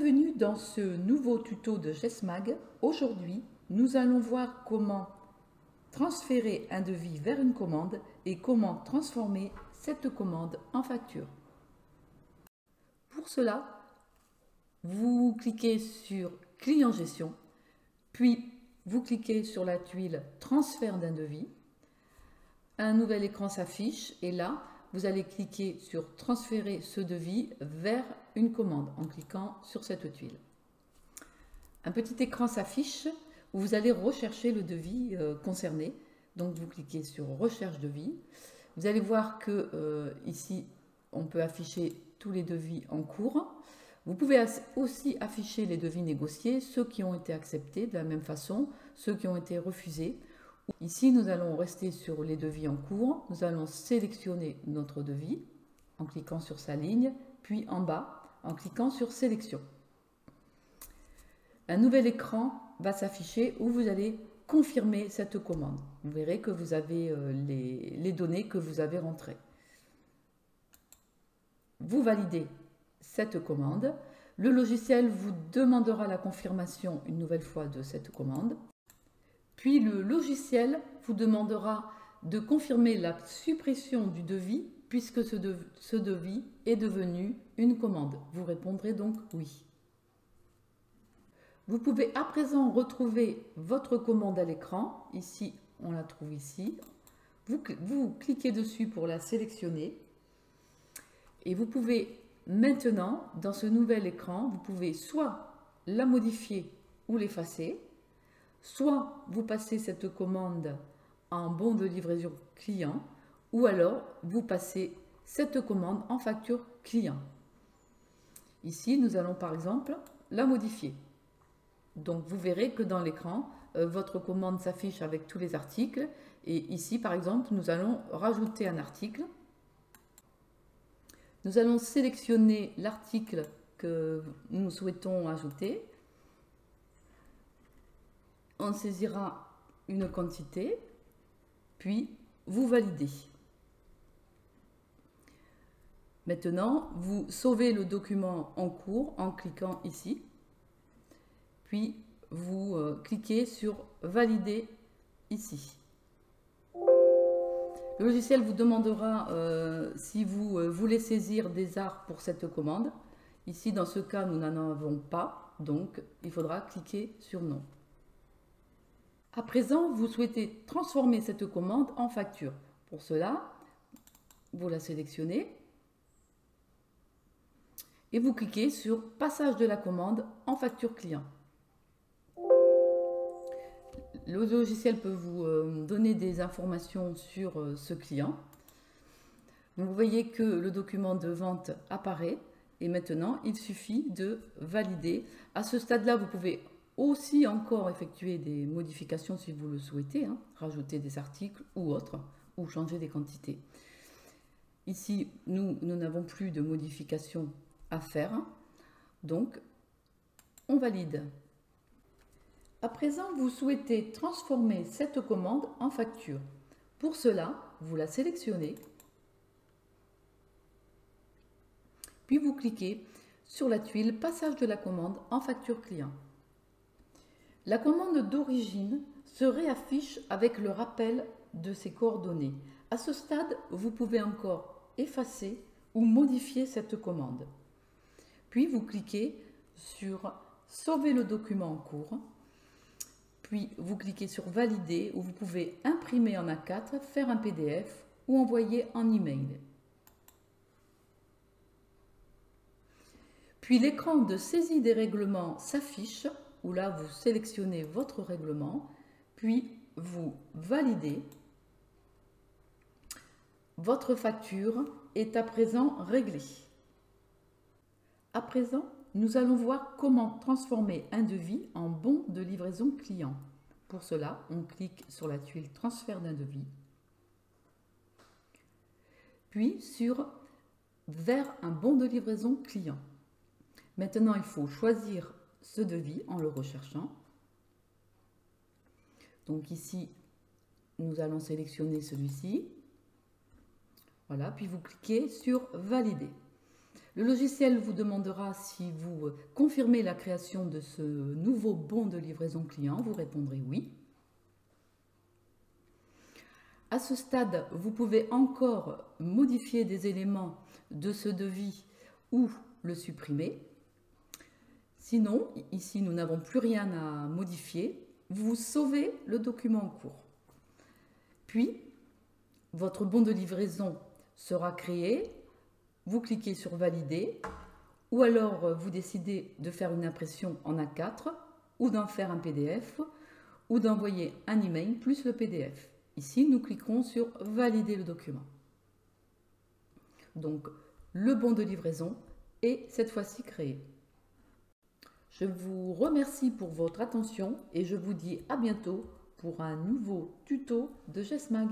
Bienvenue dans ce nouveau tuto de GESMAG. Aujourd'hui, nous allons voir comment transférer un devis vers une commande et comment transformer cette commande en facture. Pour cela, vous cliquez sur Client Gestion, puis vous cliquez sur la tuile Transfert d'un devis. Un nouvel écran s'affiche et là, vous allez cliquer sur Transférer ce devis vers une commande en cliquant sur cette tuile. Un petit écran s'affiche où vous allez rechercher le devis concerné. Donc vous cliquez sur Recherche devis. Vous allez voir que ici, on peut afficher tous les devis en cours. Vous pouvez aussi afficher les devis négociés, ceux qui ont été acceptés de la même façon, ceux qui ont été refusés. Ici, nous allons rester sur les devis en cours. Nous allons sélectionner notre devis en cliquant sur sa ligne, puis en bas en cliquant sur Sélection. Un nouvel écran va s'afficher où vous allez confirmer cette commande. Vous verrez que vous avez les données que vous avez rentrées. Vous validez cette commande. Le logiciel vous demandera la confirmation une nouvelle fois de cette commande. Puis le logiciel vous demandera de confirmer la suppression du devis puisque ce devis est devenu une commande. Vous répondrez donc oui. Vous pouvez à présent retrouver votre commande à l'écran. Ici, on la trouve ici. Vous cliquez dessus pour la sélectionner. Et vous pouvez maintenant, dans ce nouvel écran, vous pouvez soit la modifier ou l'effacer. Soit vous passez cette commande en bon de livraison client, ou alors vous passez cette commande en facture client. Ici, nous allons par exemple la modifier. Donc vous verrez que dans l'écran, votre commande s'affiche avec tous les articles. Et ici, par exemple, nous allons rajouter un article. Nous allons sélectionner l'article que nous souhaitons ajouter. On saisira une quantité, puis vous validez. Maintenant, vous sauvez le document en cours en cliquant ici, puis vous cliquez sur Valider ici. Le logiciel vous demandera si vous voulez saisir des arts pour cette commande. Ici, dans ce cas, nous n'en avons pas, donc il faudra cliquer sur Non. À présent, vous souhaitez transformer cette commande en facture. Pour cela, vous la sélectionnez et vous cliquez sur Passage de la commande en facture client. Le logiciel peut vous donner des informations sur ce client. Vous voyez que le document de vente apparaît et maintenant, il suffit de valider. À ce stade-là, vous pouvez aussi encore effectuer des modifications si vous le souhaitez, rajouter des articles ou autres, ou changer des quantités. Ici, nous n'avons plus de modifications à faire, donc on valide. À présent, vous souhaitez transformer cette commande en facture. Pour cela, vous la sélectionnez, puis vous cliquez sur la tuile Passage de la commande en facture client. La commande d'origine se réaffiche avec le rappel de ses coordonnées. À ce stade, vous pouvez encore effacer ou modifier cette commande. Puis vous cliquez sur Sauver le document en cours. Puis vous cliquez sur Valider où vous pouvez imprimer en A4, faire un PDF ou envoyer en email. Puis l'écran de saisie des règlements s'affiche où là vous sélectionnez votre règlement, puis vous validez. Votre facture est à présent réglée. À présent, nous allons voir comment transformer un devis en bon de livraison client. Pour cela, on clique sur la tuile Transfert d'un devis, puis sur Vers un bon de livraison client. Maintenant, il faut choisir ce devis en le recherchant. Donc ici, nous allons sélectionner celui-ci. Voilà, puis vous cliquez sur Valider. Le logiciel vous demandera si vous confirmez la création de ce nouveau bon de livraison client. Vous répondrez oui. À ce stade, vous pouvez encore modifier des éléments de ce devis ou le supprimer. Sinon, ici, nous n'avons plus rien à modifier. Vous sauvez le document en cours. Puis, votre bon de livraison sera créé. Vous cliquez sur Valider ou alors vous décidez de faire une impression en A4 ou d'en faire un PDF ou d'envoyer un email plus le PDF. Ici, nous cliquerons sur Valider le document. Donc, le bon de livraison est cette fois-ci créé. Je vous remercie pour votre attention et je vous dis à bientôt pour un nouveau tuto de GESMAG.